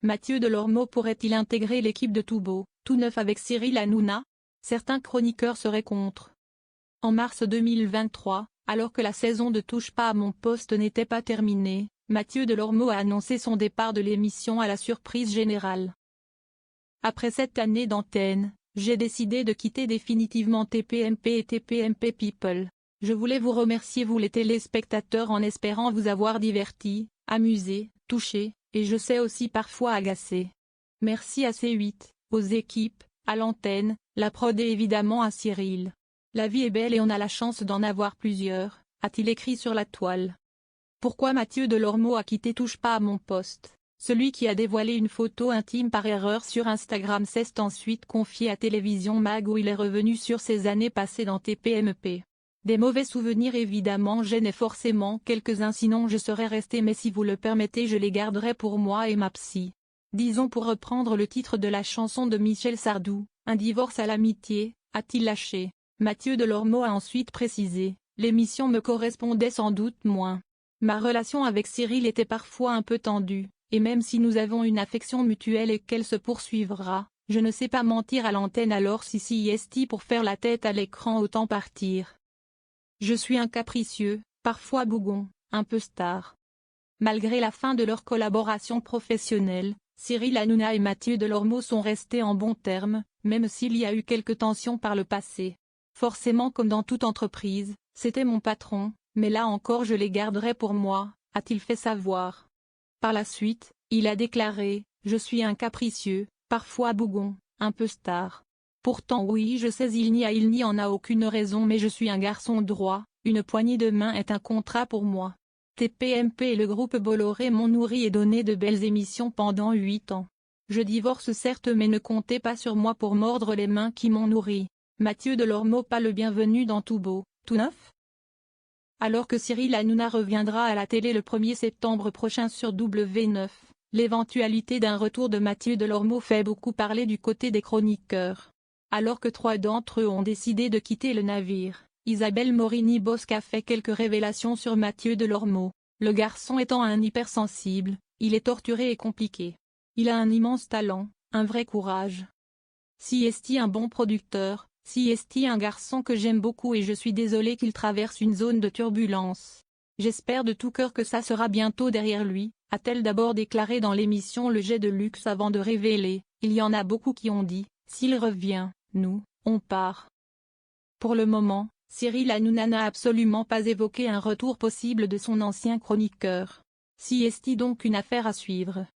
Mathieu Delormeau pourrait-il intégrer l'équipe de Tout Beau, Tout Neuf avec Cyril Hanouna? Certains chroniqueurs seraient contre. En mars 2023, alors que la saison de Touche pas à mon poste n'était pas terminée, Mathieu Delormeau a annoncé son départ de l'émission à la surprise générale. Après 7 années d'antenne, j'ai décidé de quitter définitivement TPMP et TPMP People. Je voulais vous remercier vous les téléspectateurs en espérant vous avoir diverti, amusé, touché, et je sais aussi parfois agacé. Merci à C8, aux équipes, à l'antenne, la prod et évidemment à Cyril. La vie est belle et on a la chance d'en avoir plusieurs, a-t-il écrit sur la toile. Pourquoi Mathieu Delormeau a quitté Touche pas à mon poste? Celui qui a dévoilé une photo intime par erreur sur Instagram s'est ensuite confié à Télévision Mag où il est revenu sur ses années passées dans TPMP. Des mauvais souvenirs évidemment j'en ai forcément quelques-uns sinon je serais resté mais si vous le permettez je les garderai pour moi et ma psy. Disons pour reprendre le titre de la chanson de Michel Sardou, un divorce à l'amitié, a-t-il lâché. Mathieu Delormeau a ensuite précisé, l'émission me correspondait sans doute moins. Ma relation avec Cyril était parfois un peu tendue, et même si nous avons une affection mutuelle et qu'elle se poursuivra, je ne sais pas mentir à l'antenne alors si est pour faire la tête à l'écran autant partir. Je suis un capricieux, parfois bougon, un peu star. Malgré la fin de leur collaboration professionnelle, Cyril Hanouna et Mathieu Delormeau sont restés en bons termes, même s'il y a eu quelques tensions par le passé. Forcément comme dans toute entreprise, c'était mon patron, mais là encore je les garderai pour moi, a-t-il fait savoir. Par la suite, il a déclaré, je suis un capricieux, parfois bougon, un peu star. Pourtant oui je sais il n'y en a aucune raison mais je suis un garçon droit, une poignée de main est un contrat pour moi. TPMP et le groupe Bolloré m'ont nourri et donné de belles émissions pendant 8 ans. Je divorce certes mais ne comptez pas sur moi pour mordre les mains qui m'ont nourri. Mathieu Delormeau pas le bienvenu dans Tout Beau, Tout Neuf? Alors que Cyril Hanouna reviendra à la télé le 1er septembre prochain sur W9, l'éventualité d'un retour de Mathieu Delormeau fait beaucoup parler du côté des chroniqueurs. Alors que 3 d'entre eux ont décidé de quitter le navire, Isabelle Morini-Bosc a fait quelques révélations sur Mathieu Delormeau. Le garçon étant un hypersensible, il est torturé et compliqué. Il a un immense talent, un vrai courage. Si est un bon producteur, si est un garçon que j'aime beaucoup et je suis désolé qu'il traverse une zone de turbulence. J'espère de tout cœur que ça sera bientôt derrière lui, a-t-elle d'abord déclaré dans l'émission Le Jet de Luxe avant de révéler, il y en a beaucoup qui ont dit, s'il revient, nous, on part. Pour le moment, Cyril Hanouna n'a absolument pas évoqué un retour possible de son ancien chroniqueur. Si est donc une affaire à suivre.